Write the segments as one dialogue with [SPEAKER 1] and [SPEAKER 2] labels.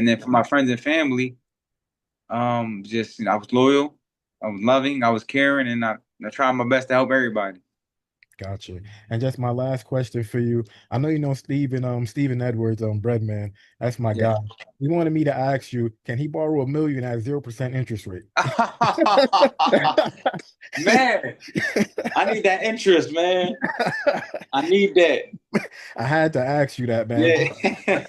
[SPEAKER 1] And then for my friends and family, just I was loyal, I was loving, I was caring, and I tried my best to help everybody.
[SPEAKER 2] Gotcha. And just my last question for you. I know you know Steven Edwards, Breadman. That's my
[SPEAKER 1] Yeah.
[SPEAKER 2] guy. He wanted me to ask you, can he borrow 1 million at 0% interest rate?
[SPEAKER 1] Man, I need that interest, man. I need that.
[SPEAKER 2] I had to ask you that, man.
[SPEAKER 1] Yeah.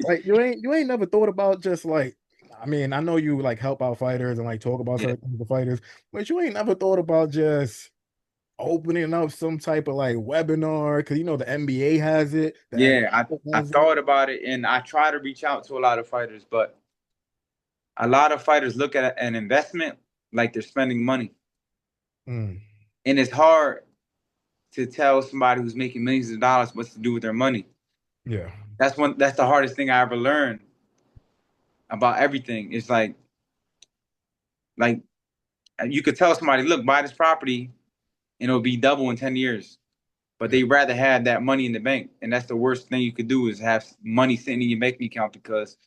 [SPEAKER 2] Like you ain't never thought about just like, I mean, I know you like help out fighters and like talk about
[SPEAKER 1] Yeah.
[SPEAKER 2] certain things with fighters, but you ain't never thought about just opening up some type of like webinar because you know the NBA has it, the
[SPEAKER 1] Yeah,
[SPEAKER 2] NFL
[SPEAKER 1] I
[SPEAKER 2] has it.
[SPEAKER 1] thought about it and I try to reach out to a lot of fighters, but a lot of fighters look at an investment like they're spending money.
[SPEAKER 2] Mm,
[SPEAKER 1] And it's hard to tell somebody who's making millions of dollars what to do with their money.
[SPEAKER 2] yeah,
[SPEAKER 1] That's the hardest thing I ever learned about everything. It's like you could tell somebody, look, buy this property and it'll be double in 10 years. But
[SPEAKER 2] yeah,
[SPEAKER 1] they rather have that money in the bank. And that's the worst thing you could do is have money sitting in your bank account because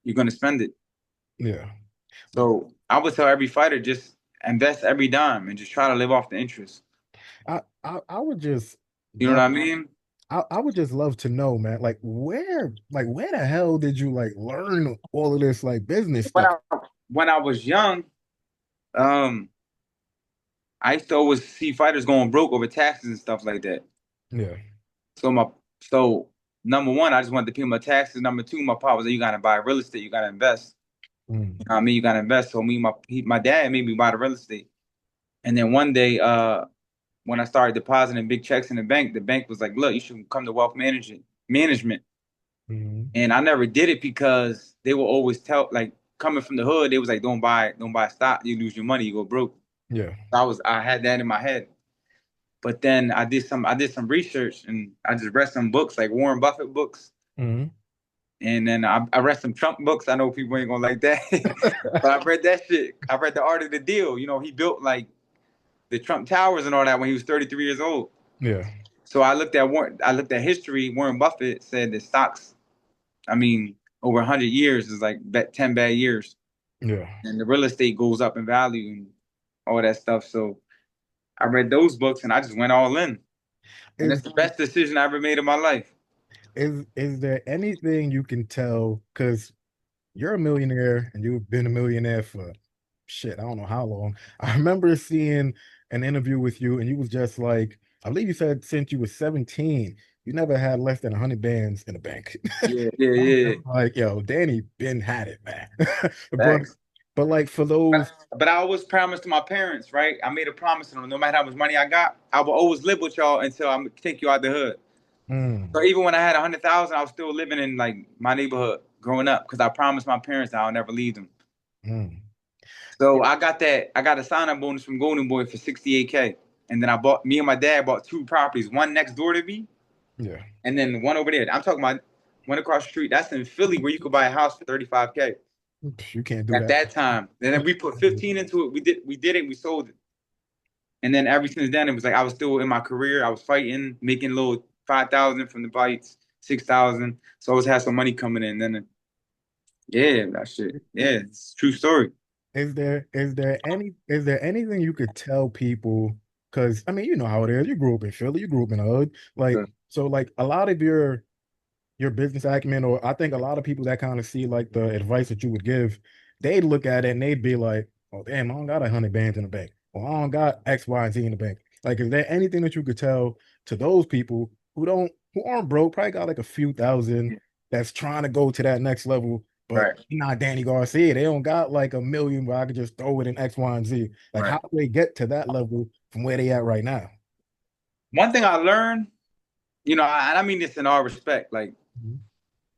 [SPEAKER 1] you're gonna spend it.
[SPEAKER 2] yeah.
[SPEAKER 1] So I would tell every fighter just invest every dime and just try to live off the interest.
[SPEAKER 2] I would just
[SPEAKER 1] You know what
[SPEAKER 2] love
[SPEAKER 1] I mean?
[SPEAKER 2] I would just love to know, man, like where the hell did you like learn all of this like business
[SPEAKER 1] When
[SPEAKER 2] stuff?
[SPEAKER 1] I was young, um, I used to always see fighters going broke over taxes and stuff like that.
[SPEAKER 2] Yeah.
[SPEAKER 1] So so number one, I just wanted to pay my taxes. Number two, my pop was like, you gotta buy real estate, you gotta invest.
[SPEAKER 2] Mm,
[SPEAKER 1] You know what I mean? You gotta invest. So my dad made me buy the real estate. And then one day, when I started depositing big checks in the bank was like, look, you should come to wealth management.
[SPEAKER 2] mm,
[SPEAKER 1] And I never did it because they will always tell, like, coming from the hood, they was like, don't buy stock, you lose your money, you go broke.
[SPEAKER 2] yeah.
[SPEAKER 1] I had that in my head. But then I did some research and I just read some books like Warren Buffett books.
[SPEAKER 2] Mm.
[SPEAKER 1] And then I read some Trump books. I know people ain't gonna like that. But I read that shit. I read The Art of the Deal. You know, he built like the Trump Towers and all that when he was 33 years old.
[SPEAKER 2] Yeah.
[SPEAKER 1] So I looked at history. Warren Buffett said that stocks, I mean, over 100 years is like 10 bad years.
[SPEAKER 2] Yeah.
[SPEAKER 1] And the real estate goes up in value and all that stuff. So I read those books and I just went all in. And
[SPEAKER 2] Is
[SPEAKER 1] that's the best decision I ever made in my life.
[SPEAKER 2] is there anything you can tell? Because you're a millionaire and you've been a millionaire for shit, I don't know how long. I remember seeing an interview with you and you was just like, I believe you said since you were 17, you never had less than 100 bands in the bank.
[SPEAKER 1] Yeah, yeah,
[SPEAKER 2] I was
[SPEAKER 1] yeah.
[SPEAKER 2] just like, yo, Danny been had it, man. But
[SPEAKER 1] Thanks.
[SPEAKER 2] but like for those,
[SPEAKER 1] But I always promised to my parents, right? I made a promise to them, no matter how much money I got, I will always live with y'all until I take you out the hood. So
[SPEAKER 2] mm,
[SPEAKER 1] even when I had 100,000, I was still living in like my neighborhood growing up because I promised my parents that I'll never leave them.
[SPEAKER 2] mm,
[SPEAKER 1] So I got a sign-up bonus from Golden Boy for 68K. And then me and my dad bought two properties, one next door to me,
[SPEAKER 2] yeah,
[SPEAKER 1] and then one over there. I'm talking about one across the street. That's in Philly where you could buy a house for 35K
[SPEAKER 2] you can't do
[SPEAKER 1] at
[SPEAKER 2] that.
[SPEAKER 1] that time. And then we put 15 into it. We did it, we sold it. And then ever since then, it was like I was still in my career. I was fighting, making a little 5,000 from the fights, 6,000. So I always had some money coming in. Then yeah, that shit. Yeah, it's a true story.
[SPEAKER 2] Is there anything you could tell people? Because I mean, you know how it is. You grew up in Philly, you grew up in the hood. Like, so like a lot of your business acumen, or I think a lot of people that kind of see like the advice that you would give, they'd look at it and they'd be like, oh damn, I don't got 100 bands in the bank, or I don't got X, Y, and Z in the bank. Like, is there anything that you could tell to those people who aren't broke, probably got like a few thousand that's trying to go to that next level, but
[SPEAKER 1] Right,
[SPEAKER 2] not Danny Garcia. They don't got like 1 million where I could just throw it in X, Y, and Z. Like, how
[SPEAKER 1] right.
[SPEAKER 2] do they get to that level from where they at right now?
[SPEAKER 1] One thing I learned, and I mean this in all respect, like
[SPEAKER 2] Mhm.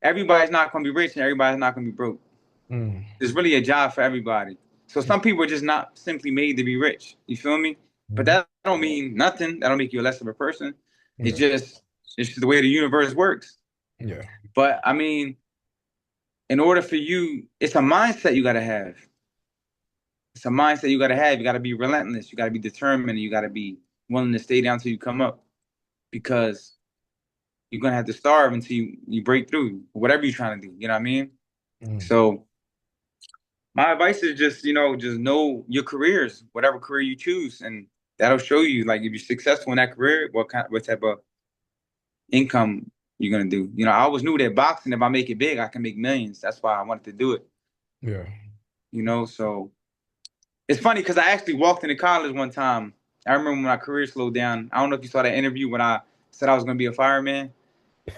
[SPEAKER 1] everybody's not going to be rich and everybody's not going to be broke.
[SPEAKER 2] Mm,
[SPEAKER 1] There's really a job for everybody. So some people are just not simply made to be rich. You feel me? But
[SPEAKER 2] mhm.
[SPEAKER 1] that don't mean nothing. That don't make you less of a person. It's
[SPEAKER 2] Yeah,
[SPEAKER 1] just it's just the way the universe works.
[SPEAKER 2] yeah,
[SPEAKER 1] But I mean, in order for you, it's a mindset you got to have. It's a mindset you got to have. You got to be relentless. You got to be determined. You got to be willing to stay down till you come up because you're gonna have to starve until you break through whatever you're trying to do. You know what I mean?
[SPEAKER 2] Mm.
[SPEAKER 1] So my advice is just, just know your careers, whatever career you choose, and that'll show you like if you're successful in that career, what type of income you're gonna do. I always knew that boxing, if I make it big, I can make millions. That's why I wanted to do it.
[SPEAKER 2] Yeah.
[SPEAKER 1] So it's funny because I actually walked into college one time. I remember when my career slowed down. I don't know if you saw that interview when I said I was gonna be a fireman.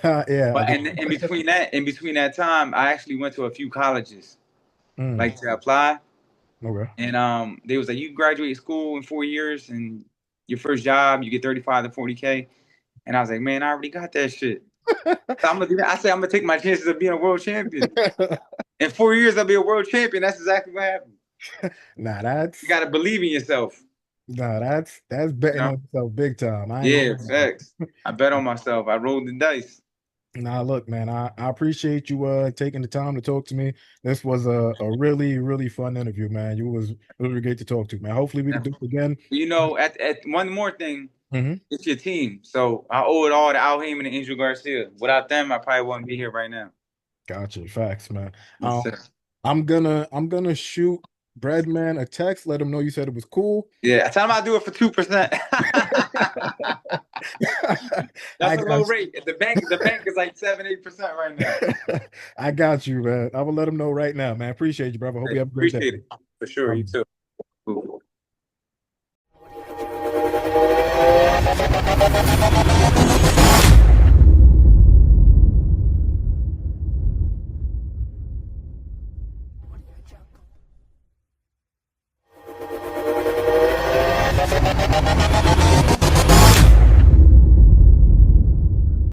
[SPEAKER 2] Yeah, I
[SPEAKER 1] But
[SPEAKER 2] did.
[SPEAKER 1] in between that time, I actually went to a few colleges
[SPEAKER 2] Mm.
[SPEAKER 1] like to apply.
[SPEAKER 2] Okay.
[SPEAKER 1] And they was like, you graduate school in 4 years and your first job, you get 35 to 40K. And I was like, man, I already got that shit. So I'm gonna do that. I said I'm gonna take my chances of being a world champion. In 4 years, I'll be a world champion. That's exactly what happened.
[SPEAKER 2] Nah,
[SPEAKER 1] You
[SPEAKER 2] that's
[SPEAKER 1] gotta believe in yourself.
[SPEAKER 2] nah, that's betting
[SPEAKER 1] You know?
[SPEAKER 2] on yourself big time. I ain't
[SPEAKER 1] Yeah,
[SPEAKER 2] gonna lie.
[SPEAKER 1] facts. I bet on myself. I rolled the dice.
[SPEAKER 2] Nah, look, man, I appreciate you taking the time to talk to me. This was a really, really fun interview, man. You was really great to talk to, man. Hopefully we can do it again.
[SPEAKER 1] At one more thing,
[SPEAKER 2] Hmm.
[SPEAKER 1] it's your team. So I owe it all to Al Heyman and Angel Garcia. Without them, I probably wouldn't be here right now.
[SPEAKER 2] Gotcha. Facts, man.
[SPEAKER 1] Yes, sir.
[SPEAKER 2] I'm gonna shoot Breadman a text, let him know you said it was cool.
[SPEAKER 1] Yeah, tell them I'll do it for 2%.
[SPEAKER 2] I
[SPEAKER 1] That's a low
[SPEAKER 2] got
[SPEAKER 1] rate. The bank is like 7, 8% right now.
[SPEAKER 2] I got you, man. I will let him know right now, man. Appreciate you, brother. Hope
[SPEAKER 1] Hey,
[SPEAKER 2] you have a great day.
[SPEAKER 1] appreciate it. For sure. You too. Cool.